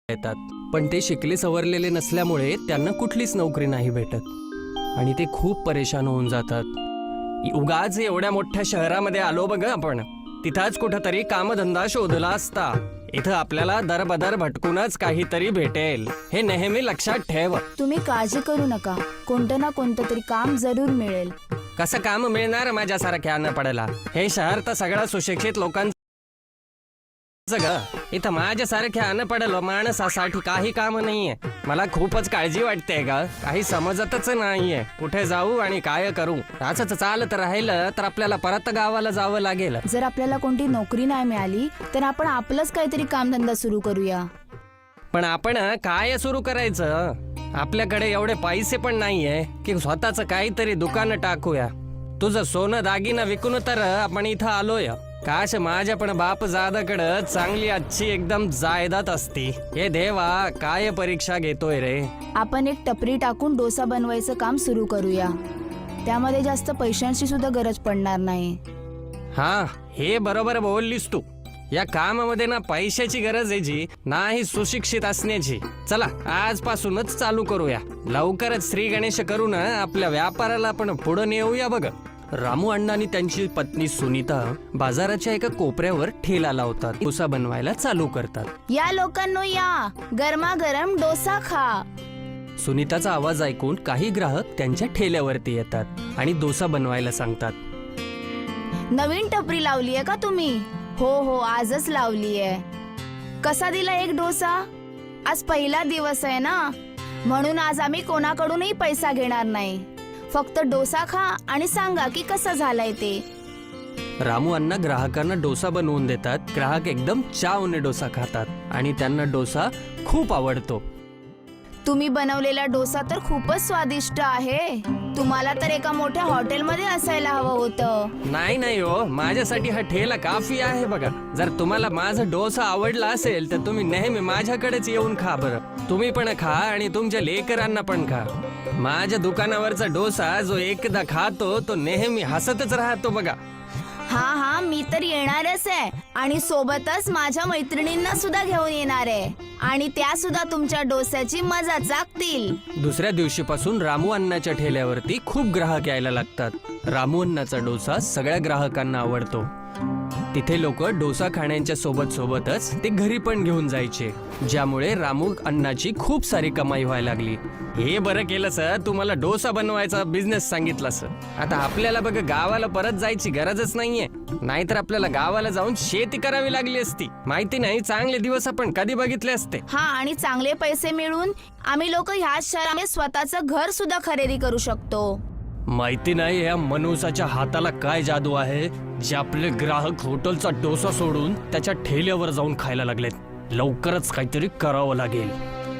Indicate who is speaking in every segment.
Speaker 1: येतात, पण ते शिकले सवरलेले नसल्यामुळे त्यांना कुठलीच नोकरी नाही भेटत आणि ते खूप परेशान होऊन जातात। उगाच एवढ्या मोठ्या शहरामध्ये आलो बघ आपण, तिथंच कुठंतरी कामधंदा शोधला असता। इथं आपल्याला दरबदर भटकूनच काहीतरी भेटेल, हे नेहमी लक्षात ठेव।
Speaker 2: तुम्ही काळजी करू नका, कोणतं ना कोणतं तरी काम जरूर मिळेल।
Speaker 1: कसं काम मिळणार माझ्यासारख्या न पडायला? हे शहर तर सगळं सुशिक्षित लोकांचं ग, इथं माझ्यासारख्या अनपढ माणसासाठी काही काम नाहीये। मला खूपच काळजी वाटते ग, काही समजतच नाहीये कुठे जाऊ आणि काय करू। असंच चालत राहिलं तर आपल्याला परत गावाला जावं लागेल।
Speaker 2: जर आपल्याला कोणती नोकरी नाही मिळाली तर आपण आपलंच काहीतरी कामधंदा सुरू करूया।
Speaker 1: पण आपण काय सुरू करायचं? आपल्याकडे एवढे पैसे पण नाहीये की स्वतःच काहीतरी दुकान टाकूया। तुझं सोनं दागिना विकून तर आपण इथं आलोय। काश माझ्या पण बाप जादाकडं चांगली अच्छी एकदम जायदाद असती। हे देवा, काय परीक्षा घेतोय रे।
Speaker 2: आपण एक टपरी टाकून डोसा बनवायचं काम सुरू करूया, त्यामध्ये जास्त पैशांची सुद्धा गरज पडणार नाही।
Speaker 1: हा, हे बरोबर बोललीस तू। या कामामध्ये ना पैशाची गरज आहे जी, नाही सुशिक्षित असण्याची। चला आजपासूनच चालू करूया, लवकरच श्री गणेश करून आपल्या व्यापाराला पण पुढे नेऊया बघ। रामू अण्णा आणि त्यांची पत्नी सुनीता बाजाराच्या एका कोपऱ्यावर ठेला लावतात, डोसा बनवायला चालू करतात।
Speaker 2: या लोकांनो या, गरमागरम डोसा खा।
Speaker 1: सुनीताचा आवाज ऐकून काही ग्राहक त्यांच्या ठेल्यावरती येतात आणि डोसा बनवायला सांगतात।
Speaker 2: नवीन टपरी लावलीये का तुम्ही? हो हो, आजच लावलीये। कसा दिला एक डोसा? आज पहिला दिवस आहे ना, म्हणून आज आम्ही कोणाकडूनही पैसा घेणार नाही। फक्त डोसा खा आणि सांगा की कसा झालाय ते।
Speaker 1: रामू अण्णा ग्राहकांना डोसा बनवून देतात। ग्राहक एकदम चावने डोसा खातात आणि त्यांना डोसा खूप आवडतो।
Speaker 2: तुम्ही बनवलेला डोसा तर खूपच स्वादिष्ट आहे। तुम्हाला तर एका मोठ्या हॉटेलमध्ये असायला हवं होतं।
Speaker 1: नाही नाही हो, माझ्यासाठी हा ठेला काफी आहे बघा। जर तुम्हाला माझा डोसा आवडला असेल तर तुम्ही नेहमी माझ्याकडेच येऊन खा बरं। तुम्ही पण खा आणि तुमच्या लेकरांना पण खा। माझ्या दुकानावरचा डोसा जो एकदा खातो तो नेहमी हसतच राहतो बघा।
Speaker 2: हा हा, मी तर येणारच आहे आणि सोबतच माझ्या मैत्रिणींना सुद्धा घेऊन येणार आहे आणि त्या सुद्धा तुमच्या डोस्याची मजा चाखतील।
Speaker 1: दुसऱ्या दिवशीपासून रामू अण्णाच्या ठेल्यावरती खूप ग्राहक यायला लागतात। रामू अण्णाचा डोसा सगळ्या ग्राहकांना आवडतो। तिथे लोक डोसा खाण्याच्या सोबतच ते घरी पण घेऊन जायचे, ज्यामुळे रामू अण्णाची खूप सारी कमाई व्हायला लागली। हे बरं केलं सर, तुम्हाला डोसा बनवायचा बिझनेस सांगितला सर। आता आपल्याला बघ गावाला परत जायची गरजच नाहीये, नाहीतर आपल्याला गावाला जाऊन शेती करावी लागली असती। माहिती नाही चांगले दिवस आपण कधी बघितले असते।
Speaker 2: हा, आणि चांगले पैसे मिळून आम्ही लोक ह्याच शहरामध्ये स्वतःचं घर सुद्धा खरेदी करू शकतो।
Speaker 1: माहिती नाही या मनुष्याच्या हाताला काय जादू आहे, जे आपले ग्राहक हॉटेलचा डोसा सोडून त्याच्या ठेल्यावर जाऊन खायला लागलेत। लवकरच काहीतरी करावं लागेल,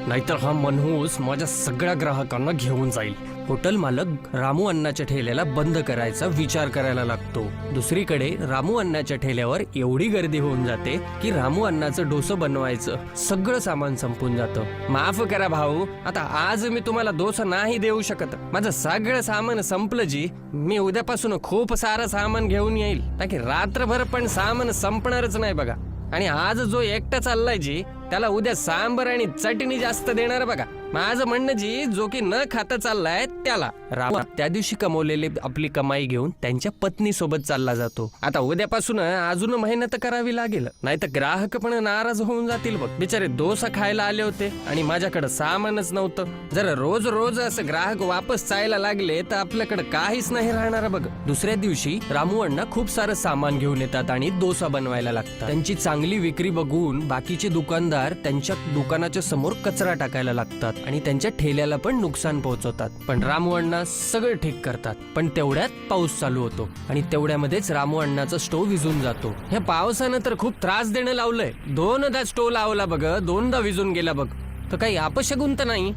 Speaker 1: नाहीतर हा मनहूस माझ्या सगळ्या ग्राहकांना घेऊन जाईल। हॉटेल मालक रामू अण्णाच्या ठेल्याला बंद करायचा विचार करायला लागतो। दुसरीकडे रामू अण्णाच्या ठेल्यावर एवढी गर्दी होऊन जाते की रामू अण्णाचं डोसं बनवायचं सगळं सामान संपून जातं। माफ करा भाऊ, आता आज मी तुम्हाला डोसा नाही देऊ शकत। माझं सगळं सामान संपलं जी। मी उद्यापासून खूप सारं सामान घेऊन येईल, ताकी रात्रभर पण सामान संपणारच नाही बघा। आणि आज जो एकटा चाललाय जी, त्याला उद्या सांबर आणि चटणी जास्त देणार बघा। माझं म्हणणं जी, जो की न खाता चाललाय त्याला। राम त्या दिवशी कमवलेली आपली कमाई घेऊन त्यांच्या पत्नी सोबत चालला जातो। आता उद्यापासून अजून मेहनत करावी लागेल, नाही तर ग्राहक पण नाराज होऊन जातील बघ। बिचारे डोसा खायला आले होते आणि माझ्याकडे सामानच नव्हतं। जर रोज रोज असं ग्राहक वापस जायला लागले तर आपल्याकडे काहीच नाही राहणार बघ। दुसऱ्या दिवशी रामू अण्णा खूप सारं सामान घेऊन येतात आणि डोसा बनवायला लागतात। त्यांची चांगली विक्री बघून बाकीचे दुकानदार त्यांच्या दुकानाच्या समोर कचरा टाकायला लागतात आणि त्यांच्या ठेल्याला पण नुकसान पोहोचवतात। पण रामू अण्णा सगळं ठीक करतात। पण तेवढ्यात पाऊस चालू होतो आणि तेवढ्यामध्येच रामू अण्णाचा स्टोव्ह विझून जातो। ह्या पावसानं तर खूप त्रास देणं लावलंय। दोनदा स्टोव्ह लावला बघ, दोनदा विझून गेला बघ, तर काही अपशगुन तर नाही।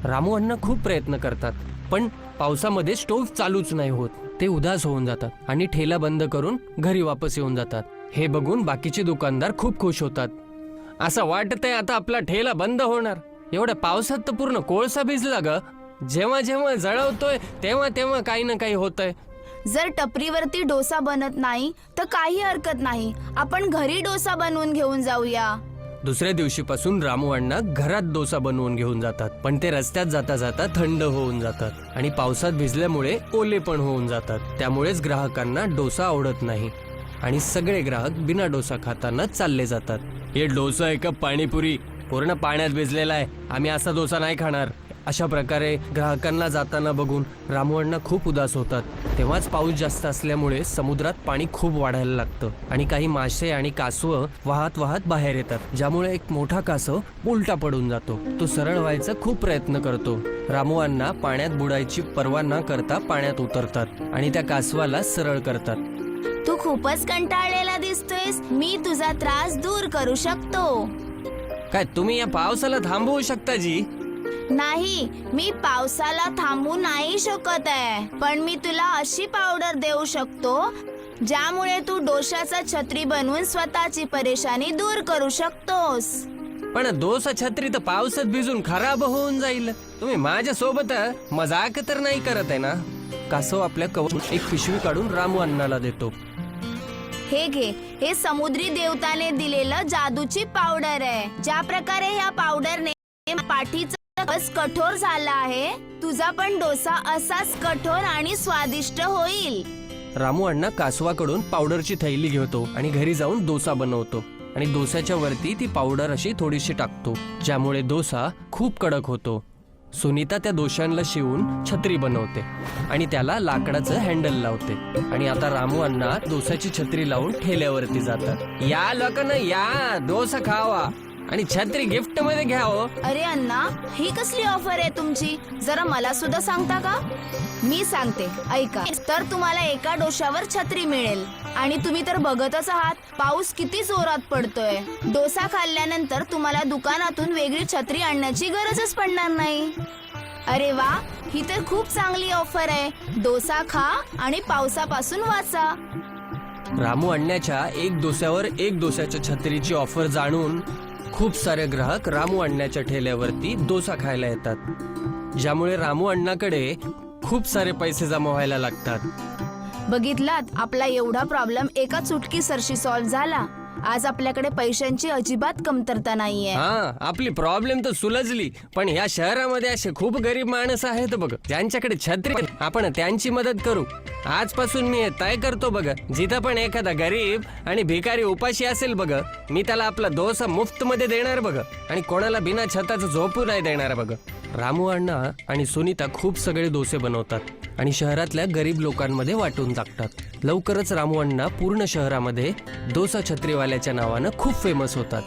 Speaker 1: रामू अण्णा खूप प्रयत्न करतात, पण पावसामध्ये स्टोव्ह चालूच नाही होत। ते उदास होऊन जातात आणि ठेला बंद करून घरी वापस येऊन जातात। हे बघून बाकीचे दुकानदार खूप खुश होतात। असं वाटतंय आता आपला ठेला बंद होणार। एवढ्या पावसात तर पूर्ण कोळसा भिजला ग। जेव्हा जेव्हा जळवतोय तेव्हा तेव्हा काही ना काही होतंय।
Speaker 2: जर टपरीवरती डोसा बनत नाही तर काही हरकत नाही, आपण घरी डोसा बनवून घेऊन जाऊया।
Speaker 1: दुसऱ्या दिवशीपासून रामू अण्णा घरात डोसा बनवून घेऊन जातात, पण ते रस्त्यात जाता जाता थंड होऊन जातात आणि पावसात भिजल्यामुळे ओले पण होऊन जातात. त्यामुळेच ग्राहकांना डोसा आवडत नाही आणि सगळे ग्राहक बिना डोसा खाताना चालले जातात. हे डोसा आहे का पाणीपुरी? पूर्ण पाण्यात भिजलेला आहे, आम्ही असा डोसा नाही खाणार. अशा प्रकारे ग्राहकांना जाताना बघून रामू अण्णा खूप उदास होतात. तेव्हाच पाऊस जास्त असल्यामुळे समुद्रात पाणी खूप वाढायला लागतं आणि काही मासे आणि कासवं वाहत वाहत बाहेर येतात, ज्यामुळे एक मोठा कासव उलटा पडून जातो. तो सरळ व्हायचा खूप प्रयत्न करतो. रामू अण्णा पाण्यात बुडायची पर्वा न करता पाण्यात उतरतात आणि त्या कासवाला सरळ करतात.
Speaker 2: तू खूपच कंटाळलेला दिसतोयस. मी तुझा त्रास दूर करू शकतो.
Speaker 1: काय तुम्ही या पावसाला थांबवू शकता जी?
Speaker 2: नाही, मी पावसाला थांबू नाही शकत आहे, पण मी तुला अशी पावडर देऊ शकतो ज्यामुळे तू डोशाचा छत्री बनवून स्वतःची परेशानी दूर करू शकतोस.
Speaker 1: पण डोसा छत्री तर पावसात भिजून खराब होऊन जाईल. तुम्ही माझ्या सोबत मजाक तर नाही करत आहे ना? कासव आपल्या कवचातून एक पिशवी काढून रामू अण्णाला देतो.
Speaker 2: हे घे, हे समुद्री देवताने दिलेलं जादूची पावडर आहे. ज्या प्रकारे ह्या पावडरने पाठीचा कस कठोर झाला आहे, तुझा पण डोसा असाच कठोर आणि स्वादिष्ट होईल.
Speaker 1: रामू अण्णा कासवाकडून पावडरची थैली घेतो आणि घरी जाऊन डोसा बनवतो आणि डोस्याच्या वरती ती पावडर अशी थोडीशी टाकतो, ज्यामुळे डोसा खूप कडक होतो. सुनीता त्या दोशांना शिवून छत्री बनवते आणि त्याला लाकडाचं हँडल लावते आणि आता रामू अण्णा डोसाची छत्री लावून ठेल्यावरती जातात. या लोकांना या डोसा खावा आणि छत्री गिफ्ट मध्ये घ्या हो.
Speaker 2: अरे अण्णा, ही कसली ऑफर आहे तुमची? जरा मला सुद्धा सांगता का? मी सांगते, ऐका. तर तुम्हाला एका डोशावर छत्री मिळेल आणि तुम्ही तर बघतच आहात पाऊस किती जोरात पडतोय. डोसा खाल्ल्यानंतर तुम्हाला दुकानातून वेगळी छत्री आणण्याची गरजच पडणार नाही. अरे वा, ही तर खूप चांगली ऑफर आहे. डोसा खा आणि पावसापासून वाचा.
Speaker 1: रामू अण्णाच्या एक डोस्यावर एक डोस्याच्या छत्रीची ऑफर जाणून खूप सारे ग्राहक रामू अण्णाच्या ठेल्यावरती डोसा खायला येतात, ज्यामुळे रामू अण्णाकडे खूप सारे पैसे जमा व्हायला लागतात.
Speaker 2: बघितलात, आपला एवढा प्रॉब्लेम एका चुटकीसरशी सॉल्व्ह झाला. आज आपल्याकडे पैशांची अजिबात कमतरता नाहीये.
Speaker 1: हा, आपली प्रॉब्लेम तर सुलझली. पण या शहरामध्ये असे खूप गरीब माणस आहेत बघ, ज्यांच्याकडे छत्री. आपण त्यांची मदत करू. आजपासून मी हे तय करतो बघ, जिथं पण एखादा गरीब आणि भिकारी उपाशी असेल बघ, मी त्याला आपला डोसा मुफ्त मध्ये देणार बघ आणि कोणाला बिना छताचं झोपू नाही देणार बघ. रामू अण्णा आणि सुनीता खूप सगळे डोसे बनवतात आणि शहरातल्या गरीब लोकांमध्ये वाटून टाकतात. लवकरच रामू अण्णा पूर्ण शहरामध्ये डोसा छत्रीवाल्याच्या नावानं खूप फेमस होतात.